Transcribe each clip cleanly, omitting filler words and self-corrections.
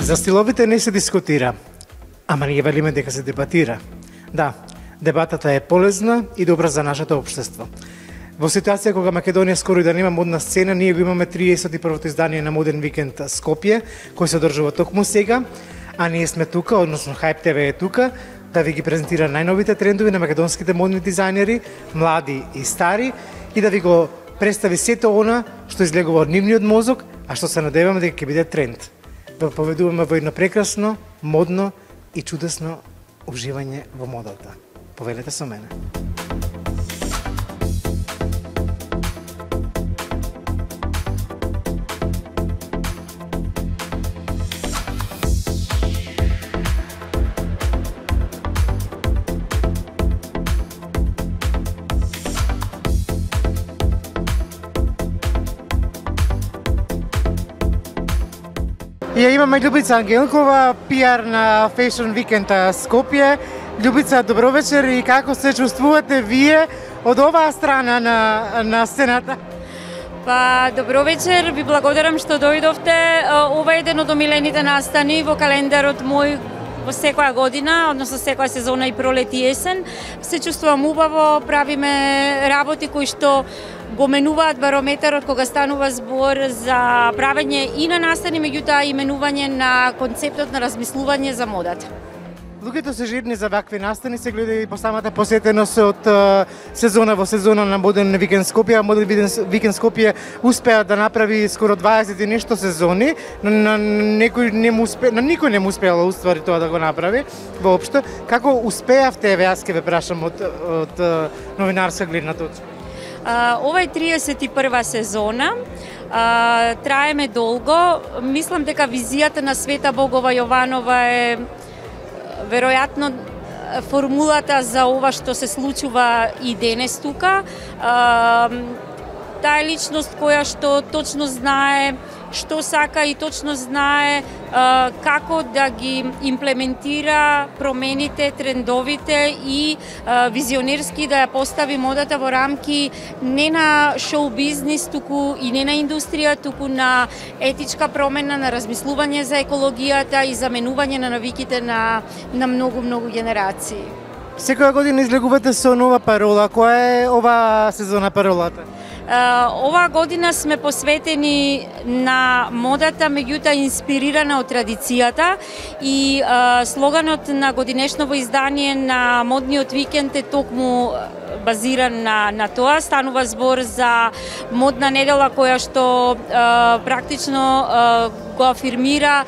За стиловите не се дискутира, ама ние велиме дека се дебатира. Да, дебатата е полезна и добра за нашето општество. Во ситуација кога Македонија скоро и да нема модна сцена, ние го имаме 31-то издание на Моден викенд Скопје, кој се одржува токму сега, а ние сме тука, односно Hype TV е тука, да ви ги презентира најновите трендови на македонските модни дизајнери, млади и стари, и да ви го представи сето она што излегува од нивниот мозок, а што се надеваме дека ќе биде тренд. Да поведуваме во едно прекрасно, модно и чудесно уживање во модата. Повелете со мене. Ја имаме Љубица Ангелкова, пиар на Fashion Weekend Скопје. Љубица, добро вечер и како се чувствувате вие од оваа страна на сцената? Па, добро вечер, ви благодарам што дојдовте. Ова е еден од омилените настани во календарот мој во секоја година, односно секоја сезона и пролет и есен. Се чувствувам убаво, правиме работи кои што го менуваат барометарот кога станува збор за правење и на настани, меѓутоа и менување на концептот на размислување за модата. Луѓето се жирни за вакви настани, се гледа и по самата посетеност од сезона во сезона на Моден викенд Скопје. Моден викенд Скопје успеа да направи скоро 20 и нешто сезони, на никој не му успеало уствари тоа да го направи воопшто. Како успеавте, јас ќе ве прашам од новинарска гледна точка? Ова е 31-ва сезона, траеме долго. Мислам дека визијата на Света Богова Јованова е веројатно формулата за ова што се случува и денес тука. Таа е личност која што точно знае што сака и точно знае како да ги имплементира промените, трендовите и визионерски да ја постави модата во рамки не на шоу бизнис, туку и не на индустрија, туку на етичка промена, на размислување за екологијата и заменување на навиките на многу генерации. Секоја година излегувате со нова парола. Која е ова сезона паролата? Оваа година сме посветени на модата, меѓутоа инспирирана од традицијата, и слоганот на годинешново издание на Модниот викенд е токму базиран на тоа. Станува збор за модна недела која што практично го афирмира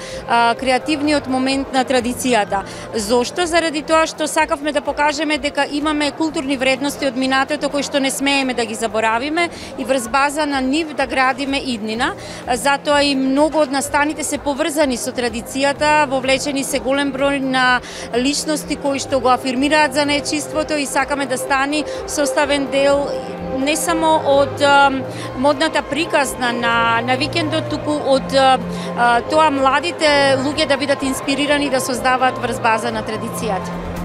креативниот момент на традицијата. Зошто? Заради тоа што сакавме да покажеме дека имаме културни вредности од минатото кои што не смееме да ги заборавиме и врз база на нив да градиме иднина. Затоа и многу од настаните се поврзани со традицијата, вовлечени се голем број на личности кои што го афирмираат за нечиството и сакаме да стани составен дел не само од модната приказна на викендот, туку од тоа младите луѓе да бидат инспирирани да создаваат врз база на традицијата.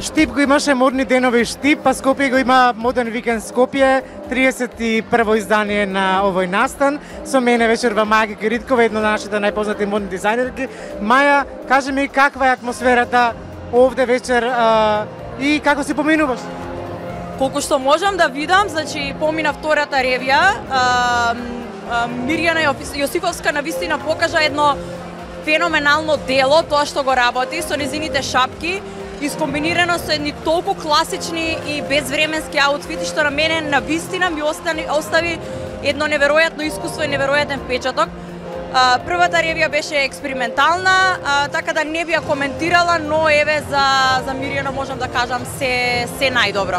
Штип го имаше модни денови Штип, а Скопје го има Моден викенд Скопје, 31-во издание на овој настан. Со мене вечерва Маја Кириткова, една од нашите најпознати модни дизајнерки. Маја, кажи ми каква е атмосферата овде вечер и како си поминуваш? Колку што можам да видам, значи помина втората ревија, Мирјана Јосифовска навистина покажа едно феноменално дело, тоа што го работи со незините шапки, искомбинирано со едни толку класични и безвременски аутфити, што на мене навистина ми остави едно неверојатно искуство и неверојатен впечаток. Првата ревија беше експериментална, така да не би ја коментирала, но еве за Мирјана можам да кажам се најдобро.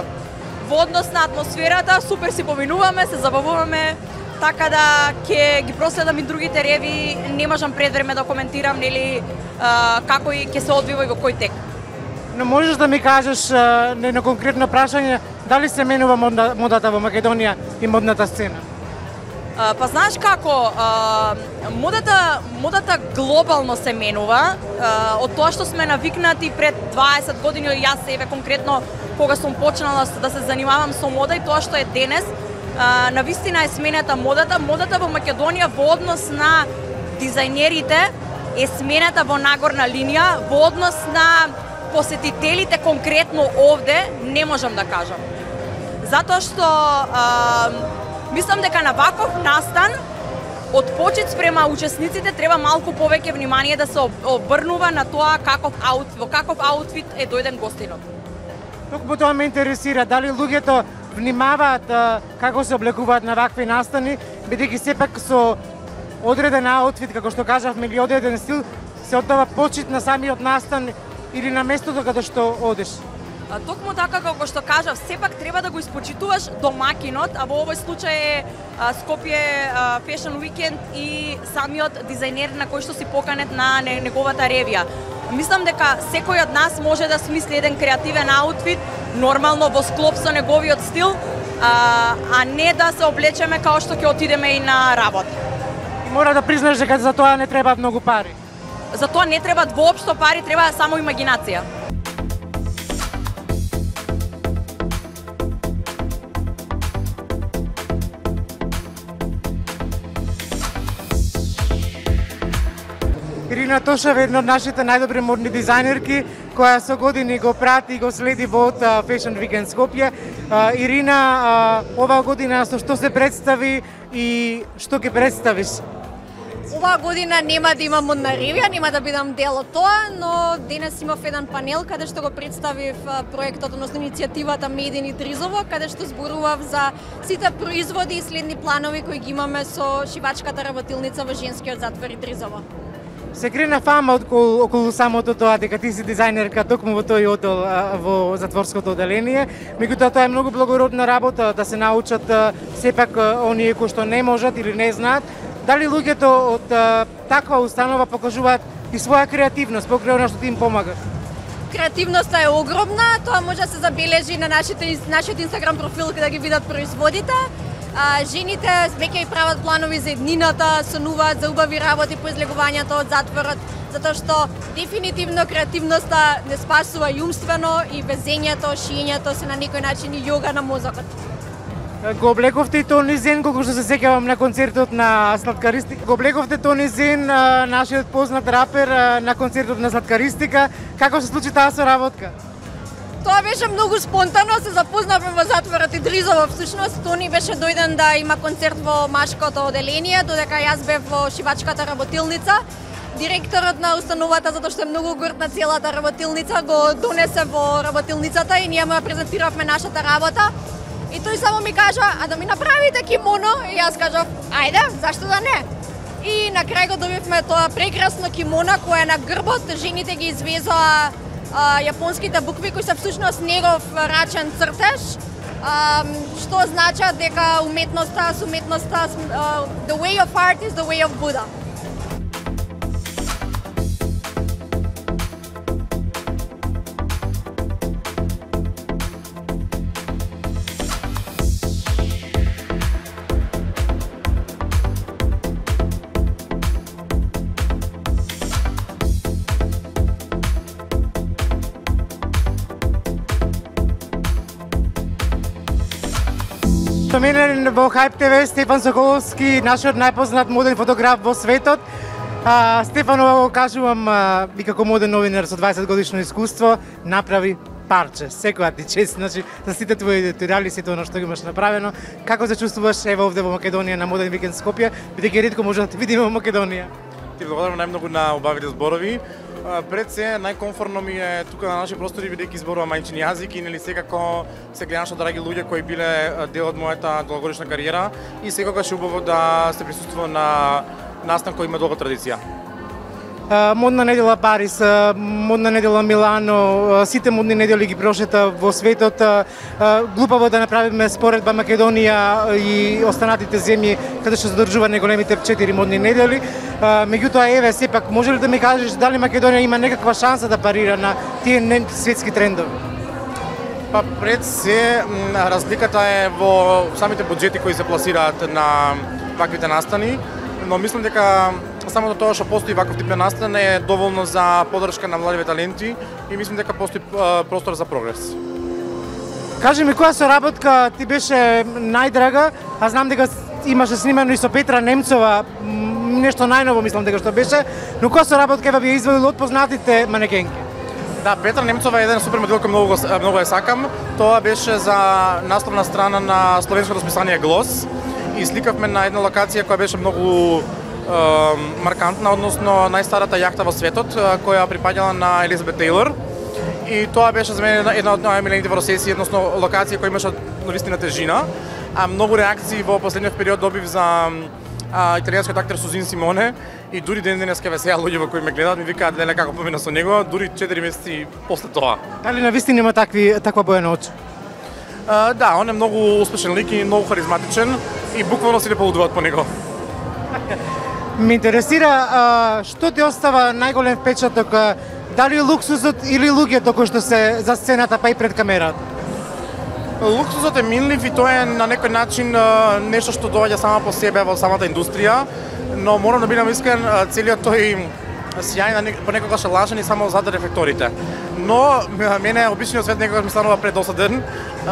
Во однос на атмосферата, супер си поминуваме, се забавуваме, така да ќе ги проследам и другите реви, не можам пред време да коментирам нели како и ќе се одвива и во кој тек. Но можеш да ми кажеш на конкретно прашање дали се менува модата во Македонија и модната сцена? Па знаеш како, модата глобално се менува, од тоа што сме навикнати пред 20 години, јас еве конкретно кога сум почнала да се занимавам со мода и тоа што е денес, навистина е сменета модата. Модата во Македонија во однос на дизајнерите е сменета во нагорна линија, во однос на посетителите конкретно овде не можам да кажам. Затоа што мислам дека на ваков настан од почет спрема учесниците треба малку повеќе внимание да се обрнува на тоа во каков аутфит е дојден гостинот. Токму тоа ме интересира, дали луѓето внимаваат како се облекуваат на вакви настани, бидејќи сепак со одреден аутфит, како што кажавме, или одреден стил, се оддава почит на самиот настан или на местото каде што одеш. Токму така како што кажав, сепак треба да го испочитуваш домакинот, а во овој случај е Скопје Fashion Weekend и самиот дизајнер на кој што си поканет на неговата ревија. Мислам дека секој од нас може да смисли еден креативен аутфит, нормално во склоп со неговиот стил, а не да се облечеме као што ќе отидеме и на работа. И мора да признаеш дека за тоа не требаат многу пари. За тоа не требаат воопшто пари, треба само имагинација. Ирина Тошева е една од нашите најдобри модни дизајнерки, која со години го прати и го следи во Fashion Weekend Скопје. Ирина, оваа година со што се представи и што ќе представиш? Оваа година нема да имам модна ревија, нема да бидам дел од тоа, но денес имав еден панел каде што го представив проектот, односно иницијативата Made in Идризово, каде што зборував за сите производи и следни планови кои ги имаме со шивачката работилница во женскиот затвор Идризово. Се крена фама околу самото тоа дека ти си дизајнерка токму во тој оддел во затворското оделение. Меѓутоа тоа е многу благородна работа да се научат сепак оние кои што не можат или не знаат. Дали луѓето од таква установа покажуваат и своја креативност покрај она што ти им помага? Креативноста е огромна, тоа може да се забележи на нашиот Инстаграм профил каде да ги видат производите. Жените веќе и прават планови за еднината, сонуваат за убави работи по излегувањето од затворот, затоа што дефинитивно креативноста не спасува и умствено, и везењето, шиењето се на некој начин и јога на мозокот. Го облековте и тони зен, колку што се сеќавам на концертот на Сладкаристика. Го облековте тони зен, нашиот познат рапер, на концертот на Сладкаристика. Како се случи таа соработка? Тоа беше многу спонтано, се запознавме во затворот Идризово. Всушност, Тони беше дојден да има концерт во машкото оделение, додека јас бев во шивачката работилница. Директорот на установата, затоа што е многу горд на целата работилница, го донесе во работилницата и ние му ја презентиравме нашата работа. И тој само ми кажа, а да ми направите кимоно? И јас кажав, ајде, зашто да не? И на крај го добивме тоа прекрасно кимоно кој е на грбот, жените ги извезоа јапонските букви кои се всушност негов рачен цртеж, што значат дека уметноста, the way of art is the way of Buddha. Со мене во Hype TV Стефан Соколовски, нашиот најпознат моден фотограф во светот. Стефано го кажувам и како моден новинар со 20 годишно искуство, направи парче. Секоја ти чест, значи, за сите твои туриали, сите оно што ги имаш направено. Како се чувствуваш ево овде во Македонија на Моден Викенд Скопје, бидејќи ретко може да те видиме во Македонија? Ти благодарам најмногу на убавите зборови. Пред се најкомфортно ми е тука на наши простори бидејќи зборувам мајчин јазик и нели секако се гледам што драги луѓе кои биле дел од мојата долгогодишна кариера и секогаш е убаво да се присуствува на настан кој има долга традиција. Модна недела Париз, модна недела Милано, сите модни недели ги прошета во светот. Глупаво да направиме споредба Македонија и останатите земји каде што задржува најголемите 4 модни недели. Меѓутоа, еве, сепак, може ли да ми кажеш дали Македонија има некаква шанса да парира на тие светски трендови? Па пред се разликата е во самите буџети кои се пласираат на ваквите настани, но мислам дека само тоа што постои ваков тип настан е доволно за поддршка на младите таленти и мислам дека постои простор за прогрес. Кажи ми, која соработка ти беше најдрага? А знам дека имаше снимано и со Петра Немцова, нешто најново мислам дека што беше, но која соработка би ја извадил од познатите манекенки? Да, Петра Немцова е еден супер модел кој многу ја сакам. Тоа беше за насловна страна на словенското списание Глос и сликавме на една локација која беше многу маркантна, односно најстарата јахта во светот, која припаѓала на Елизабет Тейлор. И тоа беше за мене една од најмилените во Росесија, односно локација која имаше навистина тежина, а многу реакции во последниот период добив за италијанскиот актер Сузин Симоне и дури денеска ве сега луѓе кои ме гледаат ми викаат леле како помина со него, дури 4 месеци после тоа. Дали навистина има таква боја на очи? Да, он е многу успешен лик и многу харизматичен и буквално си не полудуваат по него. Ме интересира што ти остава најголем впечаток, дали луксузот или луѓето кои што се за сцената па и пред камерата? Луксузот е минлив и тоа е на некој начин нешто што доаѓа само по себе во самата индустрија, но морам да бидам искрен, целиот тој сјај понекогаш е лажен и само зад рефлекторите. Но мене обичниот свет некогаш ми станува предосаден,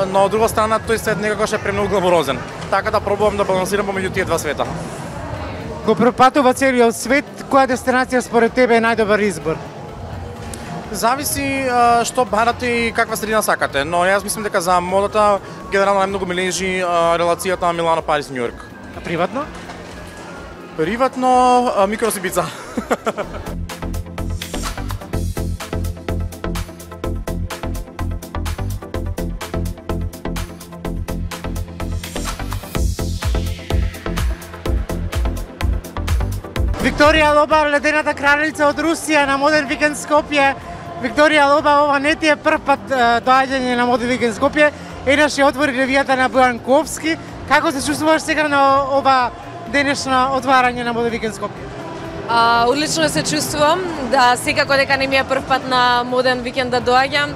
но од друга страна тој свет некогаш е премногу гламурозен. Така да пробувам да балансирам помеѓу тие два света. Го пропатува целиот свет, која дестинација според тебе е најдобар избор? Зависи што барате и каква средина сакате, но јас мислам дека за модата генерално најмногу ми лежи релацијата Милано, Париз, Њујорк. А приватно? Приватно Миконос и Ибица. Викторија Лоба, ледената кралица од Русија на Моден викенд Скопје. Викторија Лоба, ова не ти е прв пат доаѓање на Моден викенд Скопје. Еднаш ја отвори ревијата на Бојанковски. Како се чувствуваш сега на ова денешно отварање на Моден викенд Скопје? Одлично се чувствувам, да секако дека не ми е прв пат на Моден викенд да доаѓам.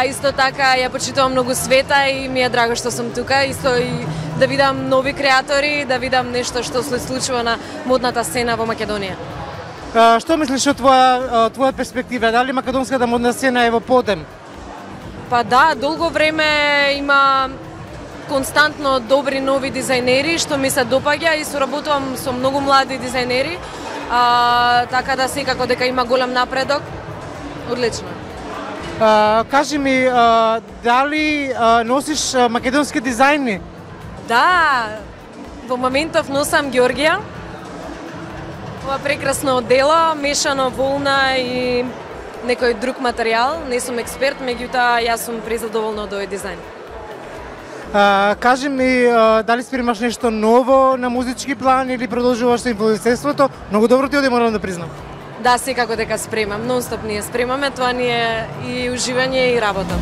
Исто така ја почитувам многу света и ми е драго што сум тука, исто и да видам нови креатори, да видам нешто што се случува на модната сцена во Македонија. Што мислиш од твоја перспектива? Дали македонската модна сцена е во подем? Па да, долго време има константно добри нови дизајнери што ми се допаѓа и соработувам со многу млади дизајнери, така да секако дека има голем напредок. Одлично. Кажи ми, дали носиш македонски дизајни? Да, во моментов носам Георгија. Ова прекрасно дело, мешано волна и некој друг материјал. Не сум експерт, меѓутоа јас сум презадоволна од овој дизајн. Кажи ми, дали спремаш нешто ново на музички план или продолжуваш со инфлуенсерството? Многу добро ти оди, морам да признам. Да, секако дека спремам, нон-стоп ние спремаме, тоа ни е и уживање и работа.